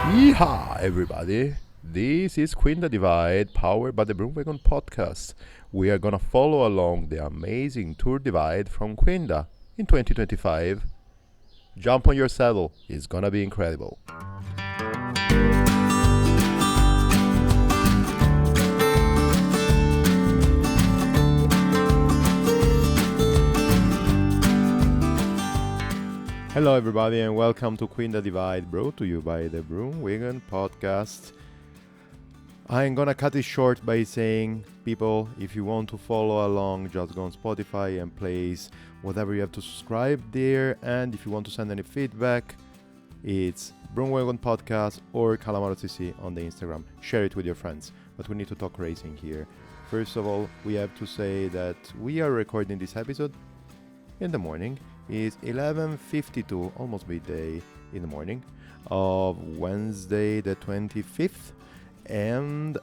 Yeehaw, everybody! This is Quinda Divide, powered by the Broomwagon podcast. We are gonna follow along the amazing tour divide from Quinda in 2025. Jump on your saddle, it's gonna be incredible. Hello, everybody, and welcome to Quinda Divide, brought to you by the Broomwagon podcast. I'm gonna cut it short by saying, people, if you want to follow along, just go on Spotify and place whatever you have to subscribe there. And if you want to send any feedback, it's Broomwagon Podcast or Calamaro CC on the Instagram. Share it with your friends. But we need to talk racing here. First of all, we have to say that we are recording this episode in the morning. It's 11:52, almost midday in the morning of Wednesday the 25th. And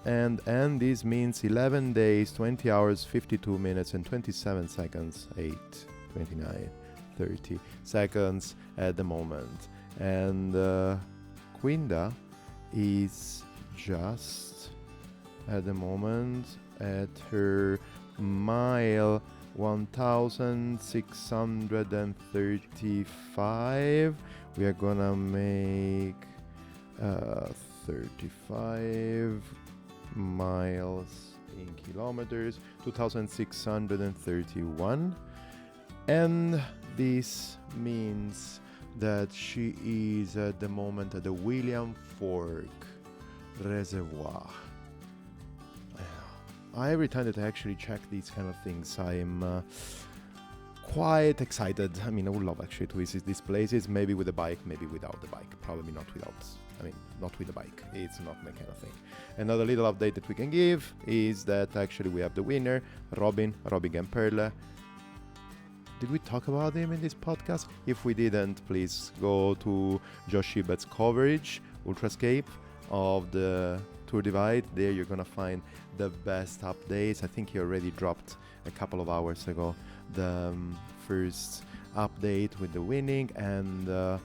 this means 11 days, 20 hours, 52 minutes and 27 seconds, 8, 29, 30 seconds at the moment. And Quinda is just at the moment at her mile 1635. We are gonna make 35 miles in kilometers, 2631. And this means that she is at the moment at the William Fork Reservoir. Every time that I actually check these kind of things, I'm quite excited. I mean, I would love actually to visit these places, maybe with a bike, maybe without the bike. Probably not without, not with the bike. It's not my kind of thing. Another little update that we can give is that actually we have the winner, Robin and Perle. Did we talk about him in this podcast? If we didn't, please go to Josh Shibett's coverage, Ultrascape, of the Tour Divide. There you're gonna find the best updates. I think he already dropped a couple of hours ago the first update with the winning and the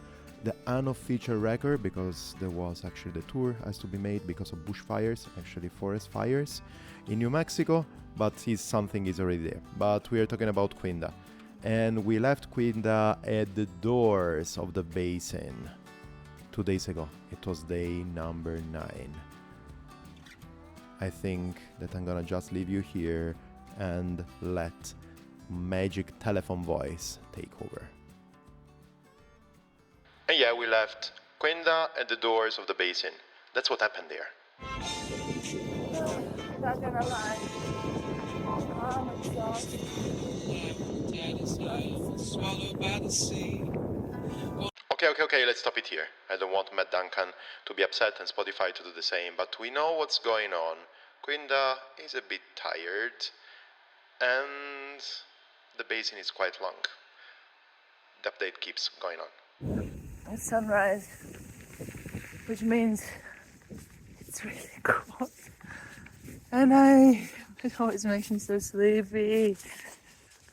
unofficial record, because there was actually the tour has to be made because of bushfires, actually forest fires in New Mexico, but something is already there. But we are talking about Quinda. And we left Quinda at the doors of the basin 2 days ago. It was day number 9. I think that I'm gonna just leave you here and let magic telephone voice take over. And yeah, we left Quinda at the doors of the basin. That's what happened there. Not gonna lie, I'm exhausted. Okay, let's stop it here. I don't want Matt Duncan to be upset and Spotify to do the same, but we know what's going on. Quinda is a bit tired, and the basin is quite long. The update keeps going on. It's sunrise, which means it's really cold. And it always makes me so sleepy.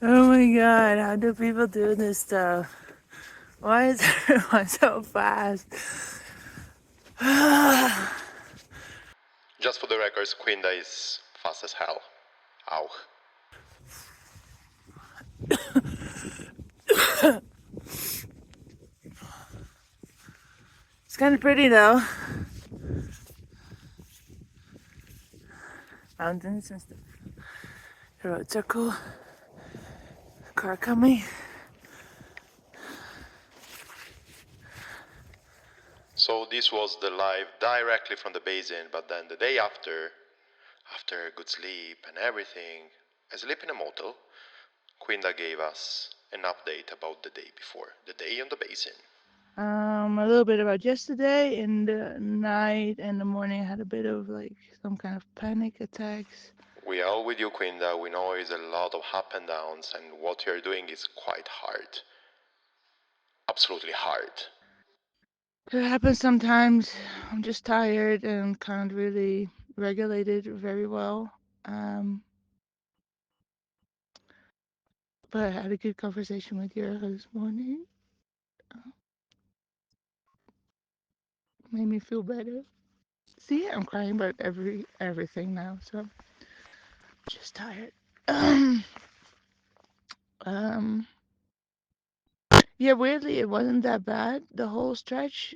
Oh my god, how do people do this stuff? Why is everyone so fast? Just for the records, Quinda is fast as hell. Ow. It's kind of pretty though. Mountains and stuff. The roads are cool. Car coming. So this was the live directly from the basin, but then the day after a good sleep and everything, I sleep in a motel, Quinda gave us an update about the day before, the day on the basin. A little bit about yesterday. In the night and the morning, I had a bit of like some kind of panic attacks. We are all with you, Quinda. We know it's a lot of up and downs, and what you're doing is quite hard. Absolutely hard. It happens sometimes. I'm just tired and can't really regulate it very well. But I had a good conversation with Jurgen this morning. made me feel better. See, I'm crying about everything now, so just tired. um, yeah, weirdly, it wasn't that bad the whole stretch.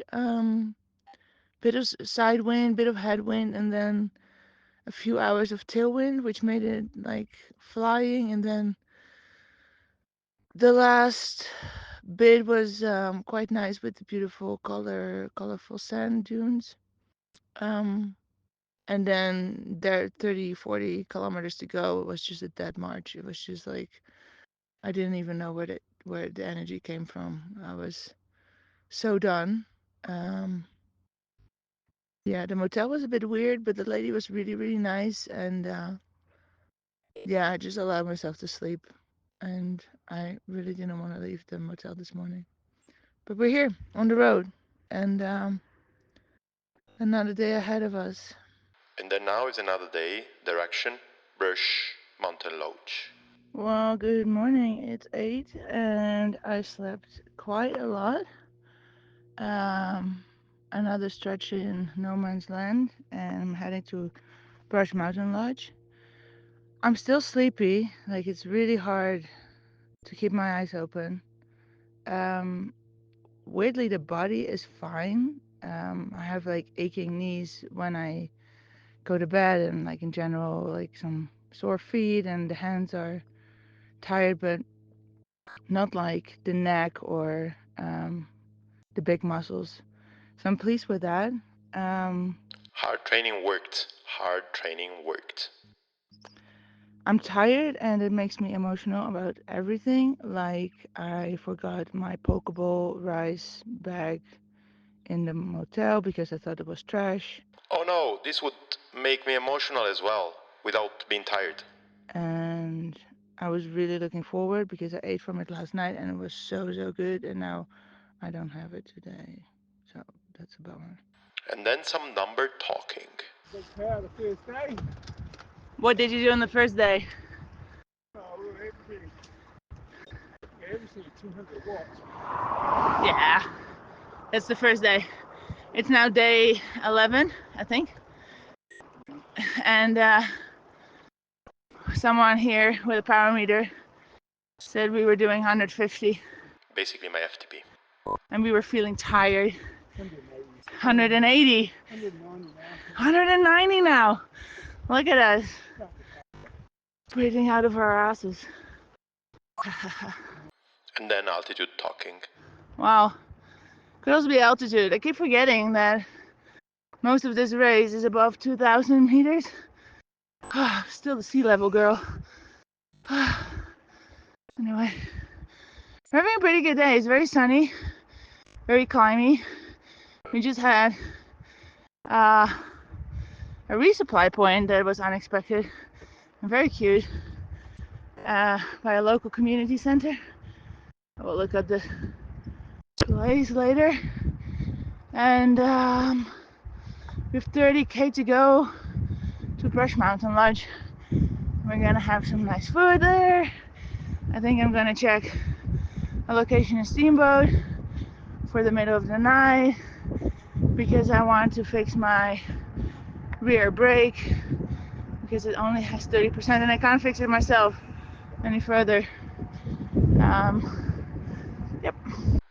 Bit of side wind, bit of headwind, and then a few hours of tailwind, which made it like flying. And then the last bit was quite nice with the beautiful colorful sand dunes. Um, and then there 30, 40 kilometers to go. It was just a dead march. It was just like I didn't even know where the energy came from. I was so done. Um, yeah, the motel was a bit weird, but the lady was really, really nice. And yeah, I just allowed myself to sleep. And I really didn't want to leave the motel this morning. But we're here on the road, and another day ahead of us. And then now is another day, direction, Brush Mountain Lodge. Well, good morning. It's 8, and I slept quite a lot. Another stretch in no man's land, and I'm heading to Brush Mountain Lodge. I'm still sleepy, like it's really hard to keep my eyes open. Um, Weirdly, the body is fine. I have like aching knees when I go to bed, and like in general, like some sore feet, and the hands are tired, but not like the neck or the big muscles. So I'm pleased with that. Um, Hard training worked. Hard training worked. I'm tired and it makes me emotional about everything. Like I forgot my Pokeball rice bag in the motel because I thought it was trash. Oh no, this would make me emotional as well, without being tired. And I was really looking forward because I ate from it last night and it was so good, and now I don't have it today. So that's a bummer. And then some number talking. Prepare the first day. What did you do on the first day? Everything. Everything 200 watts. Yeah, that's the first day. It's now day 11, I think. And someone here with a power meter said we were doing 150. Basically my FTP. And we were feeling tired. 180. 180. 190 now. 190 now. Look at us. Breathing out of our asses. And then altitude talking. Wow. Could also be altitude. I keep forgetting that most of this race is above 2,000 meters. Still the sea level, girl. Anyway, we're having a pretty good day. It's very sunny, very climby. We just had a resupply point that was unexpected and very cute by a local community center. I will look at the place later. And we have 30k to go to Brush Mountain Lodge. We're gonna have some nice food there. I think I'm gonna check a location in Steamboat for the middle of the night because I want to fix my rear brake because it only has 30% and I can't fix it myself any further. Yep.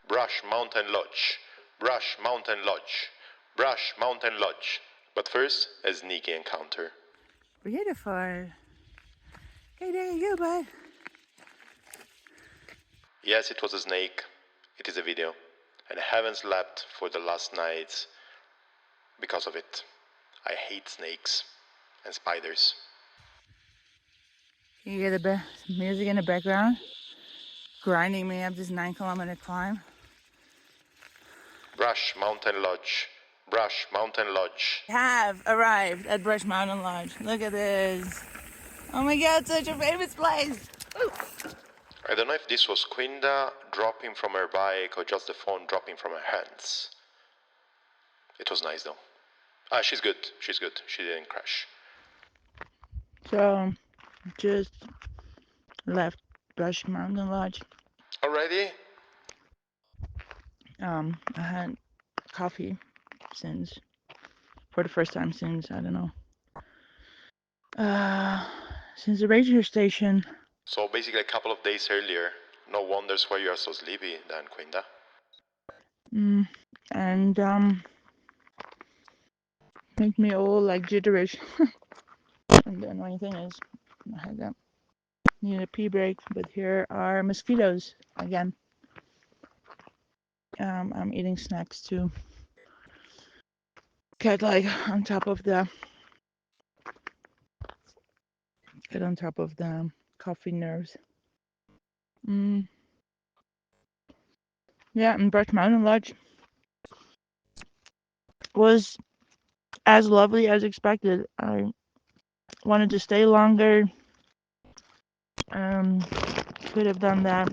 Brush Mountain Lodge. Brush Mountain Lodge. Brush Mountain Lodge. But first, a sneaky encounter. Beautiful. Okay, there you go, bud. Yes, it was a snake. It is a video. And I haven't slept for the last nights because of it. I hate snakes and spiders. Can you hear the music in the background? Grinding me up this 9-kilometer climb. Brush Mountain Lodge. Brush Mountain Lodge. Have arrived at Brush Mountain Lodge. Look at this. Oh my god, such a famous place. Woo. I don't know if this was Quinda dropping from her bike or just the phone dropping from her hands. It was nice though. She's good. She's good. She didn't crash. So, just left Brush Mountain Lodge. Already? I had coffee since, for the first time since, I don't know, uh, since the radio station. So basically a couple of days earlier. No wonders why you are so sleepy then, Quinda. And make me all like jitterish. And the annoying thing is, I had that need a pee break, but here are mosquitoes again. I'm eating snacks to get like on top of the coffee nerves. Mm. Yeah, and Birch Mountain Lodge was as lovely as expected. I wanted to stay longer. Um, could have done that,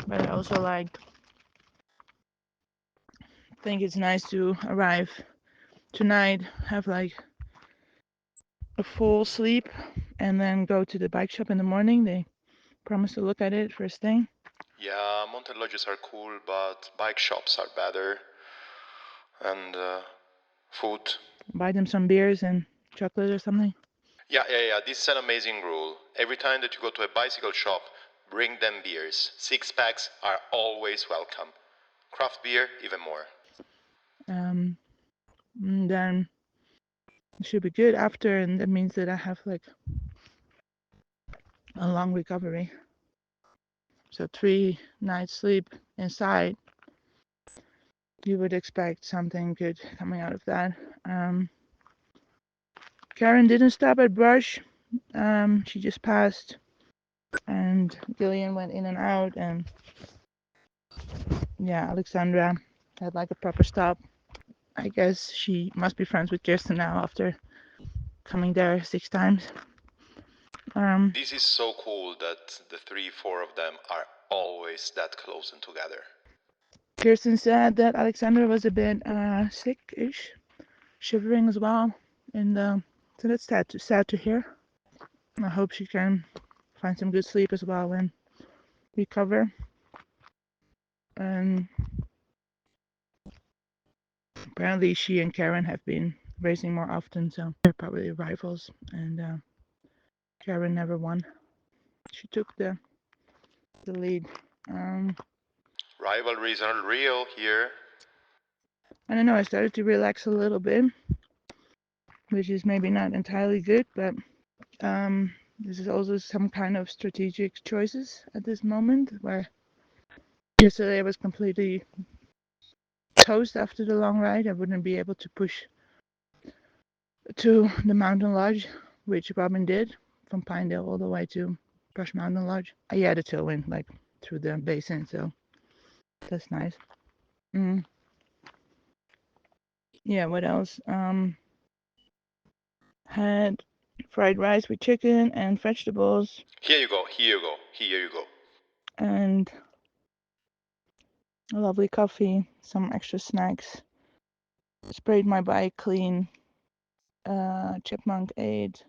but I also like think it's nice to arrive tonight, have like a full sleep, and then go to the bike shop in the morning. They promised to look at it first thing. Yeah, mountain lodges are cool, but bike shops are better. And food. Buy them some beers and chocolate or something. Yeah. This is an amazing rule. Every time that you go to a bicycle shop, bring them beers. Six packs are always welcome. Craft beer, even more. And then it should be good after, and that means that I have like a long recovery. So 3 nights sleep inside, you would expect something good coming out of that. Karen didn't stop at Brush. She just passed, and Gillian went in and out, and yeah, Alexandra had like a proper stop. I guess she must be friends with Kirsten now after coming there 6 times. This is so cool that the three, four of them are always that close and together. Kirsten said that Alexandra was a bit sick-ish, shivering as well, and so that's sad to hear. I hope she can find some good sleep as well and recover. And apparently, she and Karen have been racing more often, so they're probably rivals. And Karen never won. She took the lead. Rivalries are real here. I don't know. I started to relax a little bit, which is maybe not entirely good, but this is also some kind of strategic choices at this moment. Where yesterday I was completely toast after the long ride. I wouldn't be able to push to the mountain lodge, which Robin did from Pinedale all the way to Brush Mountain Lodge. I had a tailwind like through the basin, so that's nice. Mm. Yeah, what else? Had fried rice with chicken and vegetables. Here you go. And a lovely coffee, some extra snacks. Sprayed my bike clean. Chipmunk ate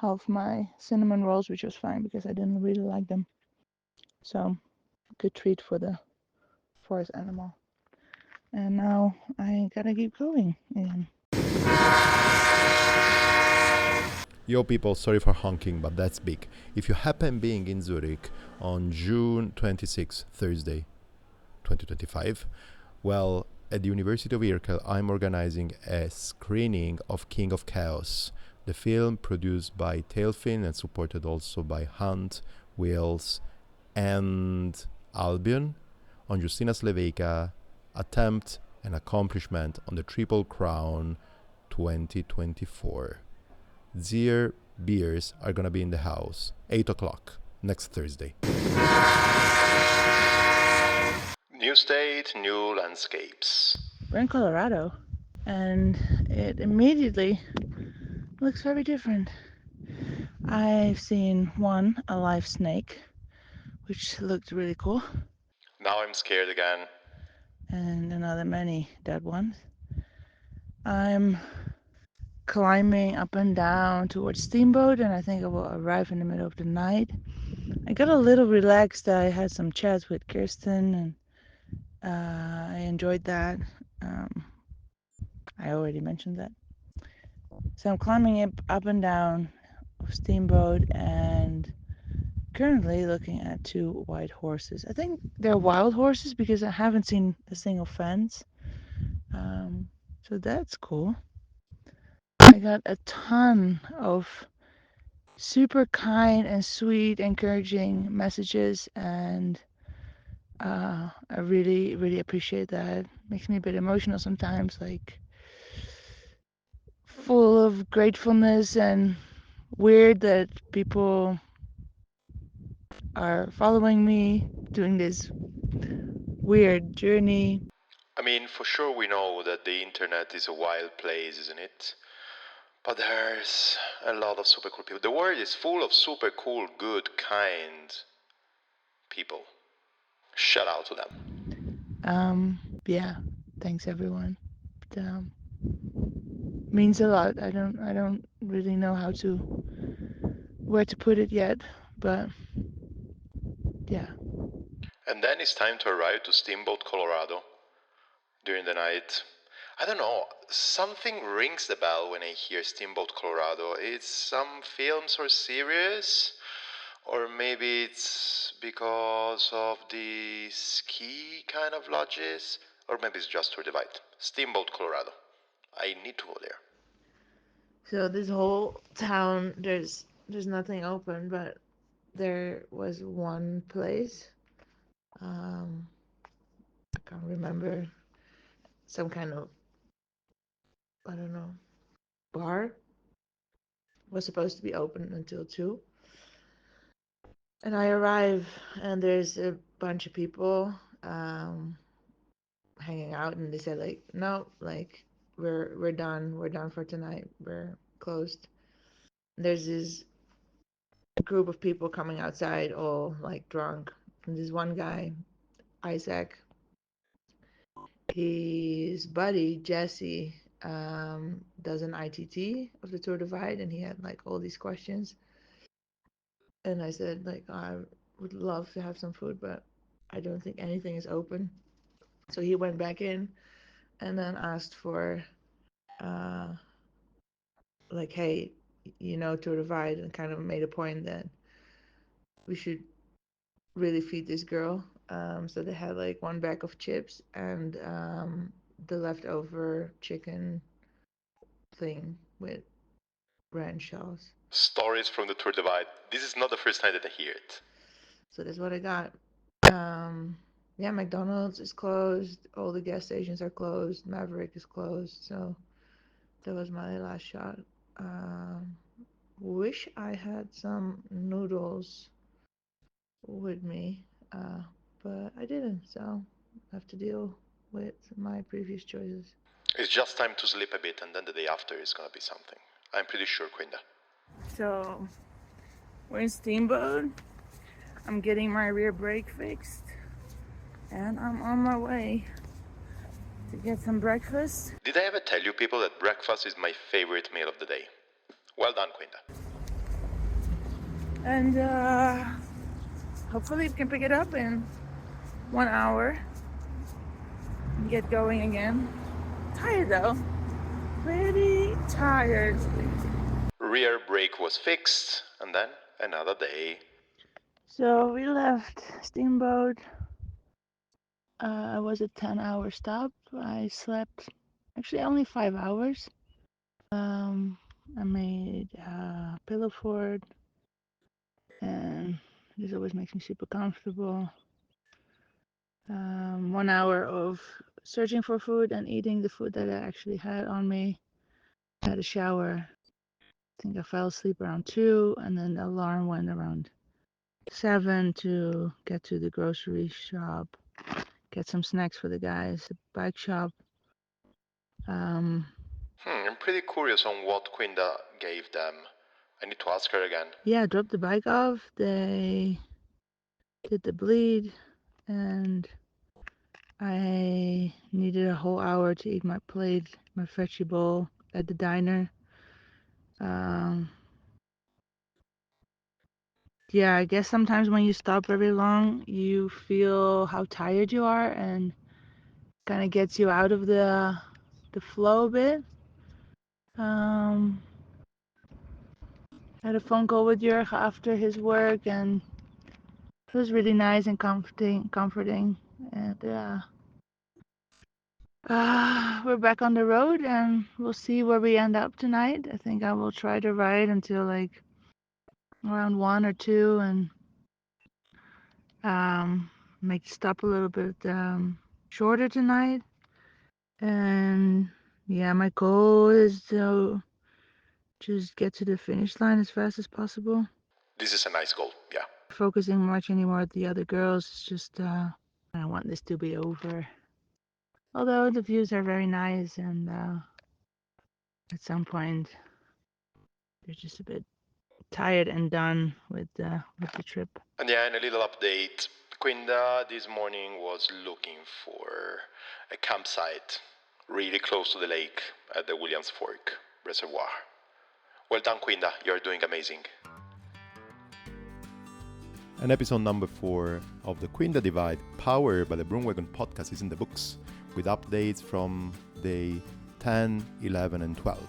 half my cinnamon rolls, which was fine because I didn't really like them. So, good treat for the forest animal. And now I gotta keep going. And Yo people, sorry for honking, but that's big. If you happen being in Zurich on June 26th, Thursday, 2025, well, at the University of Irkel, I'm organizing a screening of King of Chaos, the film produced by Tailfin and supported also by Hunt, Wales, and Albion on Justina Slevejka, attempt and accomplishment on the Triple Crown 2024. Zier beers are gonna be in the house, 8 o'clock, next Thursday. New state, new landscapes. we're in Colorado, and it immediately looks very different. I've seen a live snake, which looked really cool, Now I'm scared again. and another many dead ones. I'm climbing up and down towards Steamboat, and I think I will arrive in the middle of the night. I got a little relaxed. I had some chats with Kirsten, and I enjoyed that. I already mentioned that. So I'm climbing up and down Steamboat and currently looking at two white horses. I think they're wild horses because I haven't seen a single fence. Um, so that's cool. I got a ton of super kind and sweet, encouraging messages, and I really, really appreciate that. Makes me a bit emotional sometimes, like full of gratefulness and weird that people are following me, doing this weird journey. I mean, for sure we know that the internet is a wild place, isn't it? But there's a lot of super cool people. The world is full of super cool, good, kind people. Shout out to them. Yeah, thanks everyone. It, means a lot. I don't really know how to where to put it yet, but yeah. And then it's time to arrive to Steamboat, Colorado during the night. I don't know, something rings the bell when I hear Steamboat, Colorado. It's some films or series, or maybe it's because of the ski kind of lodges, or maybe it's just for the vibe. Steamboat, Colorado. I need to go there. So this whole town, there's nothing open, but there was one place. Um, I can't remember, some kind of, I don't know, bar was supposed to be open until 2. And I arrive and there's a bunch of people um, hanging out, and they said like, no, like we're done. We're done for tonight. We're closed. There's this group of people coming outside, all like drunk. And this one guy, Isaac, his buddy Jesse does an ITT of the Tour Divide, and he had like all these questions. And I said like, I would love to have some food, but I don't think anything is open. So he went back in and then asked for uh, like, hey, Tour Divide, and kind of made a point that we should really feed this girl. So they had like one bag of chips and the leftover chicken thing with ranch sauce. Stories from the Tour Divide. This is not the first time that I hear it. So that's what I got. Yeah, McDonald's is closed. All the gas stations are closed. Maverick is closed. So that was my last shot. Um, Wish I had some noodles with me, uh, but I didn't. So I have to deal with my previous choices. It's just time to sleep a bit, and then the day after is gonna be something. I'm pretty sure, Quinda. So we're in Steamboat. I'm getting my rear brake fixed, and I'm on my way to get some breakfast. Did I ever tell you people that breakfast is my favorite meal of the day? Well done, Quinda. And hopefully we can pick it up in 1 hour and get going again. Tired though, pretty tired. Rear brake was fixed, and then another day. So we left Steamboat. It was a 10-hour stop. I slept actually only 5 hours. I made a pillow fort, and this always makes me super comfortable. 1 hour of searching for food and eating the food that I actually had on me. I had a shower. I think I fell asleep around 2, and then the alarm went around 7 to get to the grocery shop, get some snacks for the guys, the bike shop. Um, I'm pretty curious on what Quinda gave them. I need to ask her again. yeah, dropped the bike off. They did the bleed, and I needed a whole hour to eat my plate, my vegetable at the diner. Um, yeah, I guess sometimes when you stop very long, you feel how tired you are, and kind of gets you out of the flow a bit. Had a phone call with Jurgen after his work, and it was really nice and comforting. And we're back on the road, and we'll see where we end up tonight. I think I will try to ride until like around 1 or 2, and make the stop a little bit shorter tonight. And yeah, my goal is to just get to the finish line as fast as possible. This is a nice goal, yeah. Focusing much anymore at the other girls. It's just I want this to be over. Although the views are very nice, and at some point they're just a bit tired and done with the trip. And yeah, and a little update. Quinda this morning was looking for a campsite really close to the lake at the Williams Fork Reservoir. Well done, Quinda. You're doing amazing. And episode number 4 of the Quinda Divide, powered by the Broomwagon podcast, is in the books, with updates from day 10, 11, and 12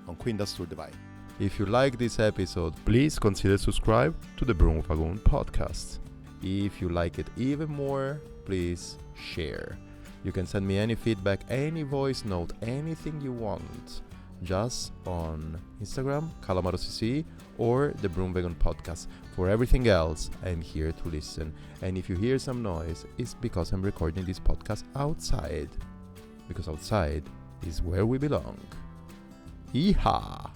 on Quinda's Tour Divide. If you like this episode, please consider subscribe to the Broomwagon podcast. If you like it even more, please share. You can send me any feedback, any voice note, anything you want, just on Instagram, CalamaroCC, or the Broomwagon podcast. For everything else, I'm here to listen. And if you hear some noise, it's because I'm recording this podcast outside. Because outside is where we belong. Yeehaw!